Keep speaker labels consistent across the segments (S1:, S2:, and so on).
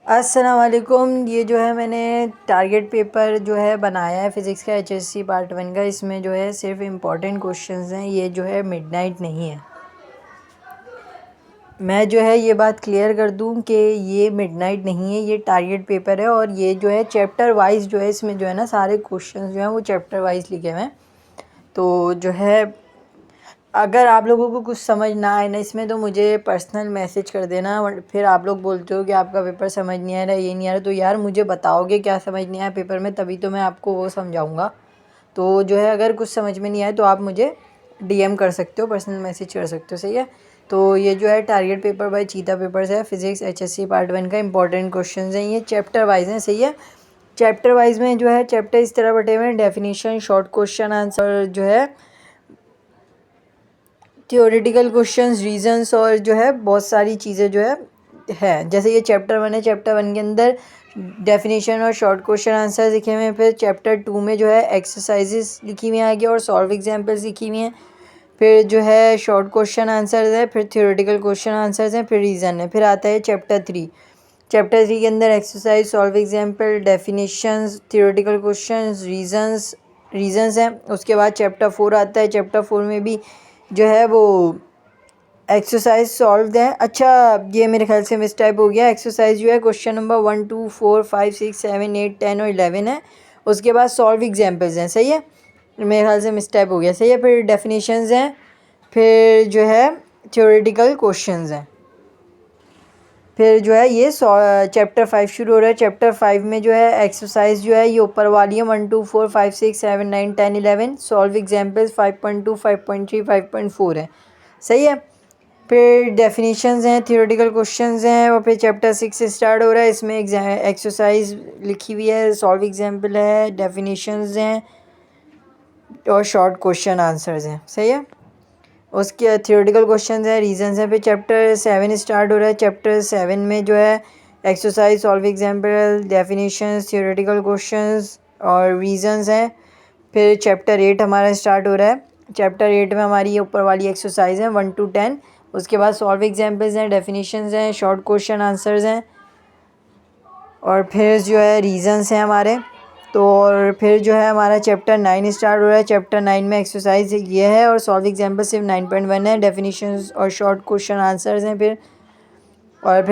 S1: अस्सलाम वालेकुम। ये जो है मैंने टारगेट पेपर जो है बनाया है फ़िज़िक्स का HSC पार्ट 1 का। इसमें जो है सिर्फ इम्पॉर्टेंट क्वेश्चंस हैं। ये जो है मिडनाइट नहीं है। मैं जो है ये बात क्लियर कर दूं कि ये मिडनाइट नहीं है, ये टारगेट पेपर है। और ये जो है चैप्टर वाइज जो है इसमें जो है ना सारे क्वेश्चंस जो हैं वो चैप्टर वाइज लिखे हुए हैं। तो जो है अगर आप लोगों को कुछ समझ ना आए ना इसमें तो मुझे पर्सनल मैसेज कर देना। फिर आप लोग बोलते हो कि आपका पेपर समझ नहीं आ रहा, ये नहीं आ रहा, तो यार मुझे बताओगे क्या समझ नहीं आया पेपर में, तभी तो मैं आपको वो समझाऊंगा। तो जो है अगर कुछ समझ में नहीं आए तो आप मुझे DM कर सकते हो, पर्सनल मैसेज कर सकते हो, सही है। तो ये जो है टारगेट पेपर बाय चीता पेपर्स है, फ़िज़िक्स HSC पार्ट 1 का इंपॉर्टेंट क्वेश्चन हैं। ये चैप्टर वाइज हैं, सही है। चैप्टर वाइज में जो है चैप्टर इस तरह बटे हुए हैं: डेफिनेशन, शॉर्ट क्वेश्चन आंसर, जो है थियोरेटिकल क्वेश्चंस, रीजंस, और जो है बहुत सारी चीज़ें जो है। जैसे ये चैप्टर 1 है, चैप्टर 1 के अंदर डेफिनेशन और शॉर्ट क्वेश्चन आंसर लिखे हुए हैं। फिर चैप्टर 2 में जो है एक्सरसाइजेस लिखी हुई हैं आगे और सॉल्व एग्जाम्पल्स लिखी हुई हैं। फिर जो है शॉर्ट क्वेश्चन आंसर्स है, फिर थियोरेटिकल क्वेश्चन आंसर्स हैं, फिर रीज़न है। फिर आता है चैप्टर 3। चैप्टर 3 के अंदर exercise, solve example, definitions, theoretical questions, reasons हैं। उसके बाद चैप्टर 4 आता है। चैप्टर 4 में भी जो है वो एक्सरसाइज सॉल्व है। अच्छा, ये मेरे ख्याल से मिस टाइप हो गया। एक्सरसाइज जो है क्वेश्चन नंबर 1, 2, 4, 5, 6, 7, 8, 10 और 11 है। उसके बाद सॉल्व एग्जाम्पल्स हैं, सही है। मेरे ख्याल से मिस टाइप हो गया, सही है। फिर डेफिनेशंस हैं, फिर जो है थ्योरेटिकल क्वेश्चंस हैं। फिर जो है ये चैप्टर 5 शुरू हो रहा है। चैप्टर 5 में जो है एक्सरसाइज जो है ये ऊपर वाली है, 1, 2, 4, 5, 6, 7, 9, 10, 11। सॉल्व एग्जाम्पल्स 5.2, 5.3, 5.4 है, सही है। फिर डेफिनेशंस हैं, थियोरेटिकल क्वेश्चंस हैं, और फिर चैप्टर 6 से स्टार्ट हो रहा है। इसमें एक्सरसाइज लिखी हुई है, सॉल्व एग्जाम्पल है, डेफिनेशंस हैं और शॉर्ट क्वेश्चन आंसर्स हैं, सही है। उसके थियोरेटिकल क्वेश्चंस हैं, रीजंस हैं। फिर चैप्टर 7 स्टार्ट हो रहा है। चैप्टर 7 में जो है exercise, solve example, definitions, theoretical questions और रीजंस हैं। फिर चैप्टर 8 हमारा स्टार्ट हो रहा है। चैप्टर 8 में हमारी ये ऊपर वाली एक्सरसाइज है 1 to 10। उसके बाद सॉल्व एग्जाम्पल्स हैं, डेफिनेशंस हैं, शॉर्ट क्वेश्चन आंसर्स हैं और फिर जो है रीजंस हैं हमारे। तो और फिर जो है हमारा चैप्टर 9 स्टार्ट हो रहा है। चैप्टर 9 में एक्सरसाइज ये है और सॉल्व एग्जाम्पल सिर्फ 9.1 है। डेफिनेशंस और शॉर्ट क्वेश्चन आंसर्स हैं फिर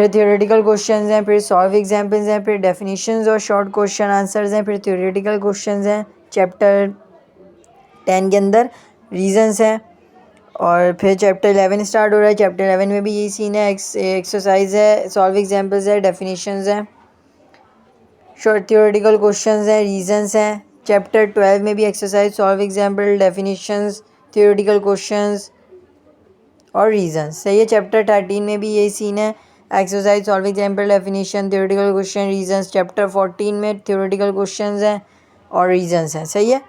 S1: थियोरेटिकल क्वेश्चंस हैं, फिर सॉल्व एग्जाम्पल्स हैं, फिर डेफिनेशंस और शॉर्ट क्वेश्चन आंसर्स हैं, फिर थियोरेटिकल क्वेश्चंस हैं। चैप्टर 10 के अंदर रीजंस हैं और फिर चैप्टर 11 स्टार्ट हो रहा है। चैप्टर 11 में भी यही सीन है, एक्सरसाइज है, सॉल्व एग्जाम्पल्स है, डेफिनेशंस हैं, शॉर्ट थियोरेटिकल क्वेश्चंस हैं, रीजंस हैं। चैप्टर 12 में भी exercise, solve example, definitions, theoretical questions और रीजंस, सही है। चैप्टर 13 में भी यही सीन है, exercise, solve example, definition, theoretical question, reasons. Chapter 14 में थियोरेटिकल क्वेश्चंस हैं और रीजंस हैं, सही है।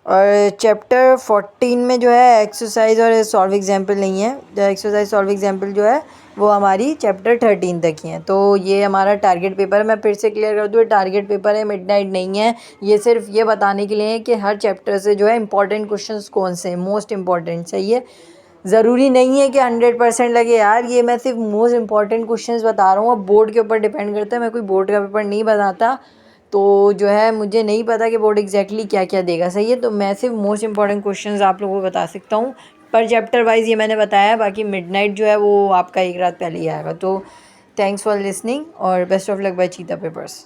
S1: और चैप्टर 14 में जो है एक्सरसाइज और सॉल्व एग्जाम्पल नहीं है। जो एक्सरसाइज, सॉल्व एग्जाम्पल जो है वो हमारी चैप्टर 13 तक ही है। तो ये हमारा टारगेट पेपर है। मैं फिर से क्लियर कर दूँ, टारगेट पेपर है, मिडनाइट नहीं है। ये सिर्फ ये बताने के लिए है कि हर चैप्टर से जो है इंपॉर्टेंट क्वेश्चंस कौन से हैं, मोस्ट इंपॉर्टेंट, सही है। ज़रूरी नहीं है कि 100% लगे यार, ये मैं सिर्फ मोस्ट इंपॉर्टेंट क्वेश्चंस बता रहा हूँ। अब बोर्ड के ऊपर डिपेंड करता है, मैं कोई बोर्ड का पेपर नहीं बनाता, तो जो है मुझे नहीं पता कि बोर्ड एग्जैक्टली क्या क्या देगा, सही है। तो मैं सिर्फ मोस्ट इंपॉर्टेंट क्वेश्चंस आप लोगों को बता सकता हूँ, पर चैप्टर वाइज ये मैंने बताया। बाकी मिडनाइट जो है वो आपका एक रात पहले ही आएगा। तो थैंक्स फॉर लिसनिंग और बेस्ट ऑफ लक बाय चीता पेपर्स।